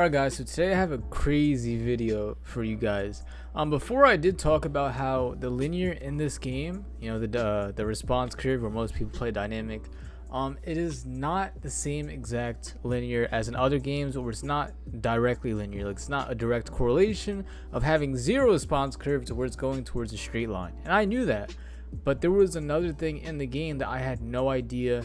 Alright guys, so today I have a crazy video for you guys. Before I did talk about how the linear in this game, the response curve where most people play dynamic, it is not the same exact linear as in other games, or it's not directly linear. Like, it's not a direct correlation of having zero response curve to where it's going towards a straight line. And I knew that, but there was another thing in the game that I had no idea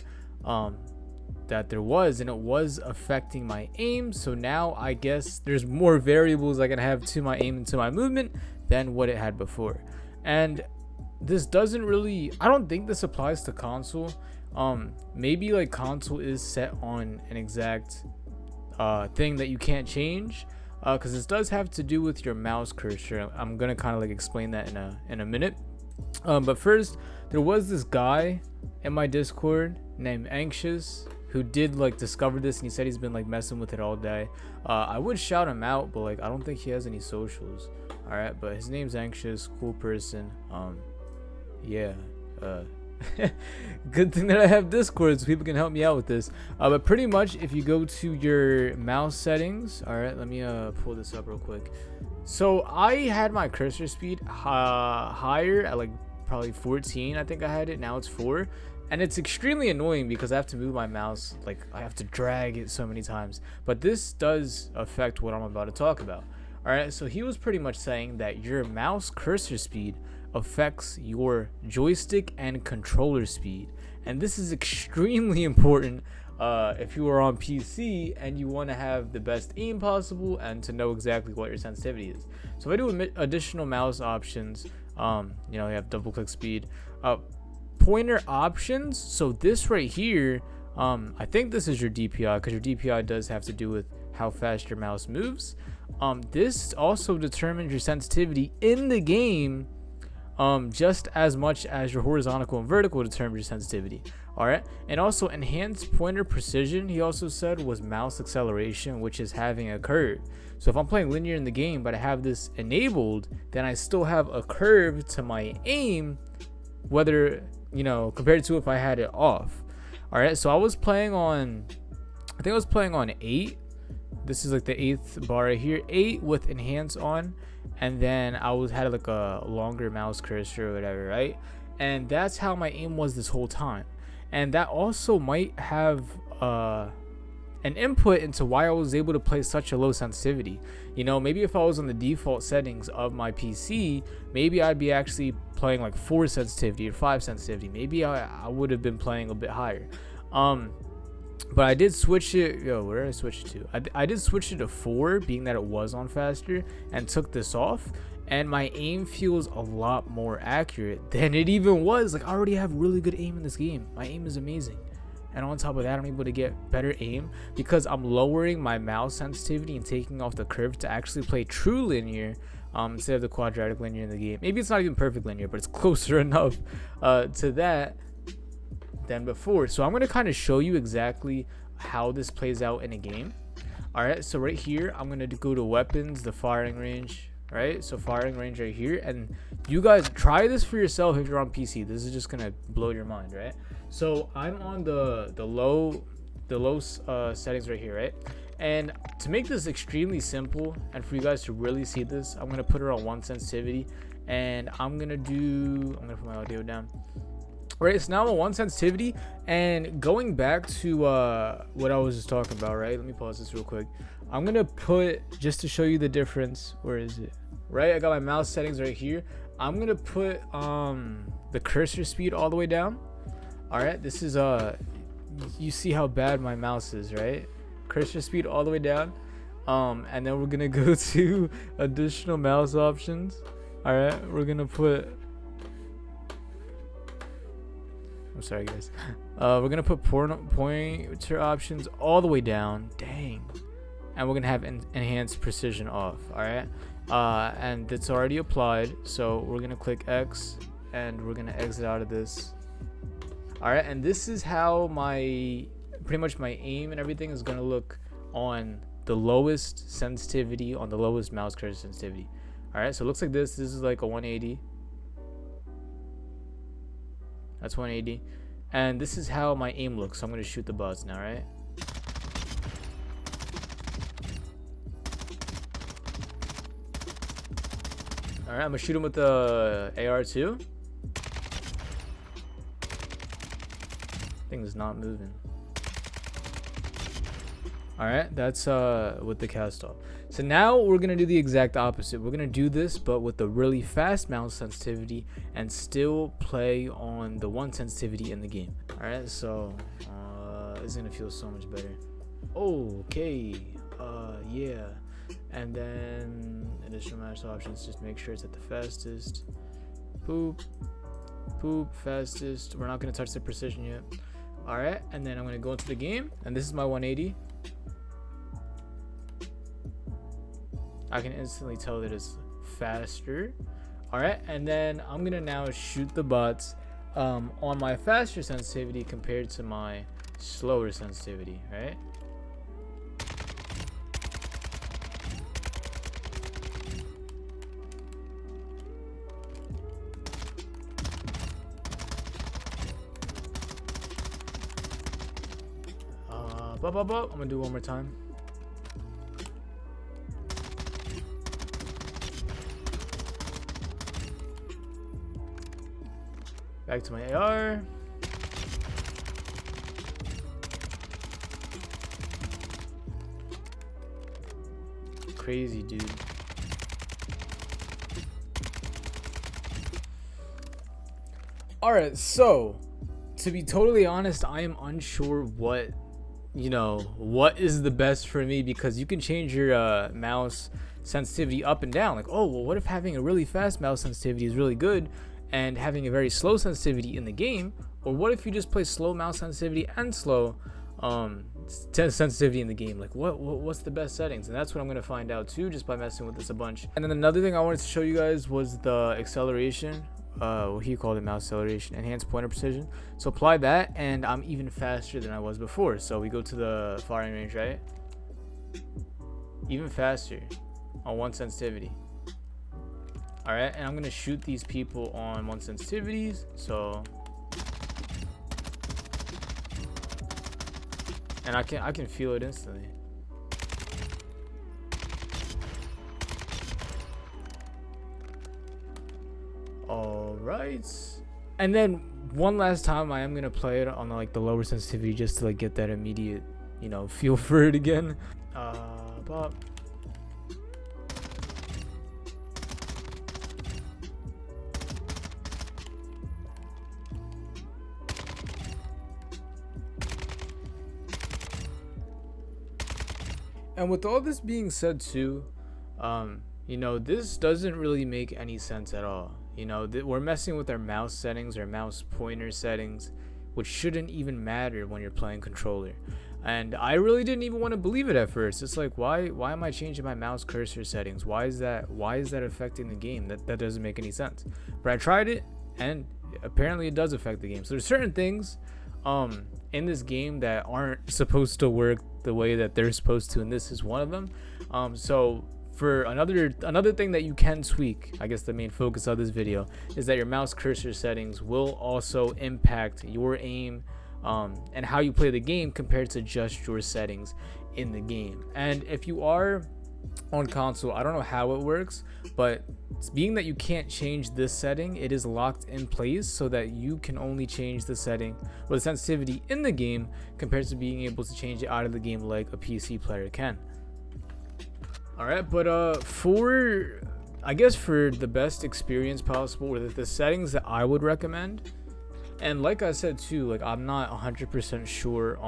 that there was, and it was affecting my aim. So now I guess there's more variables I can have to my aim and to my movement than what it had before. And this doesn't really, I don't think this applies to console. Maybe like console is set on an exact thing that you can't change, because this does have to do with your mouse cursor. I'm gonna kind of like explain that in a minute. But first, there was this guy in my Discord named Anxious who did like discover this, and he said he's been like messing with it all day. I would shout him out, but like I don't think he has any socials. All right, but his name's Anxious, cool person. Yeah. Good thing that I have Discord so people can help me out with this. But pretty much, if you go to your mouse settings, all right, let me pull this up real quick. So I had my cursor speed higher at like probably 14. I think I had it. Now it's 4. And it's extremely annoying because I have to move my mouse, like I have to drag it so many times. But this does affect what I'm about to talk about. All right, so he was pretty much saying that your mouse cursor speed affects your joystick and controller speed. And this is extremely important if you are on PC and you want to have the best aim possible and to know exactly what your sensitivity is. So if I do additional mouse options, you have double click speed, pointer options. So this right here, I think this is your DPI, because your DPI does have to do with how fast your mouse moves. This also determines your sensitivity in the game, just as much as your horizontal and vertical determines your sensitivity. All right, and also enhanced pointer precision, he also said, was mouse acceleration, which is having a curve. So if I'm playing linear in the game but I have this enabled, then I still have a curve to my aim, whether compared to if I had it off. All right, so I was playing on, I think I was playing on 8. This is like the 8th bar right here, 8 with enhance on, and then I had like a longer mouse cursor or whatever, right? And that's how my aim was this whole time. And that also might have an input into why I was able to play such a low sensitivity. Maybe if I was on the default settings of my PC, maybe I'd be actually playing like 4 sensitivity or 5 sensitivity. Maybe I would have been playing a bit higher. But I did switch it. Where did I switch it to? I did switch it to 4, being that it was on faster, and took this off. And my aim feels a lot more accurate than it even was. Like, I already have really good aim in this game. My aim is amazing. And on top of that, I'm able to get better aim because I'm lowering my mouse sensitivity and taking off the curve to actually play true linear instead of the quadratic linear in the game. Maybe it's not even perfect linear, but it's closer enough to that than before. So I'm going to kind of show you exactly how this plays out in a game. All right, so right here, I'm going to go to weapons, the firing range. Right, so firing range right here, and you guys try this for yourself if you're on PC. This is just gonna blow your mind, right? So I'm on the low settings right here, right? And to make this extremely simple and for you guys to really see this, I'm gonna put it on 1 sensitivity, and I'm gonna put my audio down. Right, so now I'm on 1 sensitivity, and going back to what I was just talking about, right? Let me pause this real quick. I'm gonna put, just to show you the difference, where is it? Right, I got my mouse settings right here. I'm gonna put the cursor speed all the way down. All right, this is you see how bad my mouse is, right? Cursor speed all the way down. And then we're gonna go to additional mouse options. All right, we're gonna put, I'm sorry guys, we're gonna put pointer options all the way down. Dang. And we're gonna have enhanced precision off. All right, and it's already applied, so we're gonna click X and we're gonna exit out of this. All right, and this is how pretty much my aim and everything is gonna look on the lowest sensitivity, on the lowest mouse cursor sensitivity. All right, so it looks like this is like a 180. That's 180, and this is how my aim looks. So I'm gonna shoot the buzz now, right? All right, I'm gonna shoot him with the AR too. Thing is not moving. All right, that's with the cast off. So now we're gonna do the exact opposite. We're gonna do this, but with the really fast mouse sensitivity and still play on the 1 sensitivity in the game. All right, so it's gonna feel so much better. Okay, yeah. And then additional mouse options, just make sure it's at the fastest. Boop, boop, fastest. We're not gonna touch the precision yet. All right, and then I'm gonna go into the game, and this is my 180. I can instantly tell that it's faster. All right, and then I'm gonna now shoot the bots on my faster sensitivity compared to my slower sensitivity, right? I'm gonna do one more time. Back to my AR. Crazy, dude. Alright, so to be totally honest, I am unsure what is the best for me, because you can change your mouse sensitivity up and down. Like, oh well, what if having a really fast mouse sensitivity is really good and having a very slow sensitivity in the game? Or what if you just play slow mouse sensitivity and slow sensitivity in the game? Like, what's the best settings? And that's what I'm going to find out too, just by messing with this a bunch. And then another thing I wanted to show you guys was the acceleration. What he called it, mouse acceleration, enhanced pointer precision. So apply that, and I'm even faster than I was before. So we go to the firing range, right? Even faster on 1 sensitivity. All right, and I'm gonna shoot these people on 1 sensitivities. So, and I can feel it instantly. All right, and then one last time I am gonna play it on like the lower sensitivity, just to like get that immediate, feel for it again. Pop. And with all this being said too, this doesn't really make any sense at all. We're messing with our mouse settings, our mouse pointer settings, which shouldn't even matter when you're playing controller. And I really didn't even want to believe it at first. It's like, why am I changing my mouse cursor settings? Why is that affecting the game? That doesn't make any sense. But I tried it, and apparently it does affect the game. So there's certain things in this game that aren't supposed to work the way that they're supposed to, and this is one of them. So for another thing that you can tweak, I guess the main focus of this video is that your mouse cursor settings will also impact your aim and how you play the game compared to just your settings in the game. And if you are on console, I don't know how it works, but being that you can't change this setting, it is locked in place so that you can only change the setting or the sensitivity in the game compared to being able to change it out of the game like a PC player can. All right, but for the best experience possible, or the settings that I would recommend, and like I said too, like I'm not 100% sure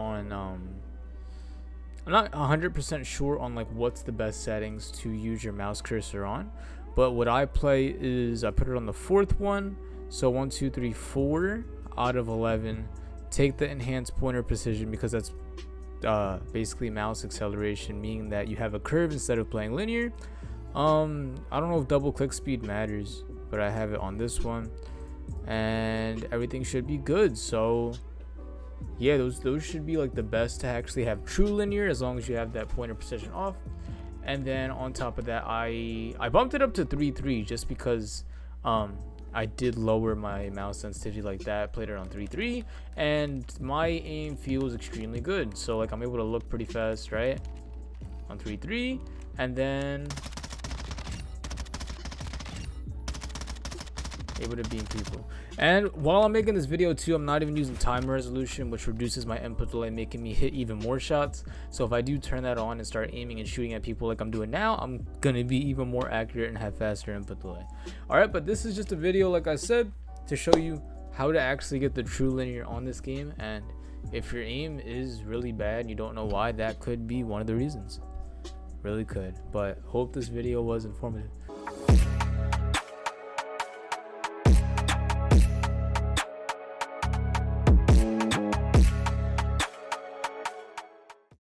on like what's the best settings to use your mouse cursor on, but what I play is I put it on the 4th one. So 1 2 3 4 out of 11. Take the enhanced pointer precision, because that's basically mouse acceleration, meaning that you have a curve instead of playing linear. I don't know if double click speed matters, but I have it on this one, and everything should be good. So yeah, those should be like the best to actually have true linear, as long as you have that pointer precision off. And then on top of that, I bumped it up to 3.3 just because I did lower my mouse sensitivity like that, played it on 3.3, and my aim feels extremely good. So like I'm able to look pretty fast, right, on 3.3, and then able to beam people. And while I'm making this video too, I'm not even using time resolution, which reduces my input delay, making me hit even more shots. So if I do turn that on and start aiming and shooting at people like I'm doing now, I'm gonna be even more accurate and have faster input delay. All right, but this is just a video, like I said, to show you how to actually get the true linear on this game. And if your aim is really bad and you don't know why, that could be one of the reasons. Really could. But hope this video was informative.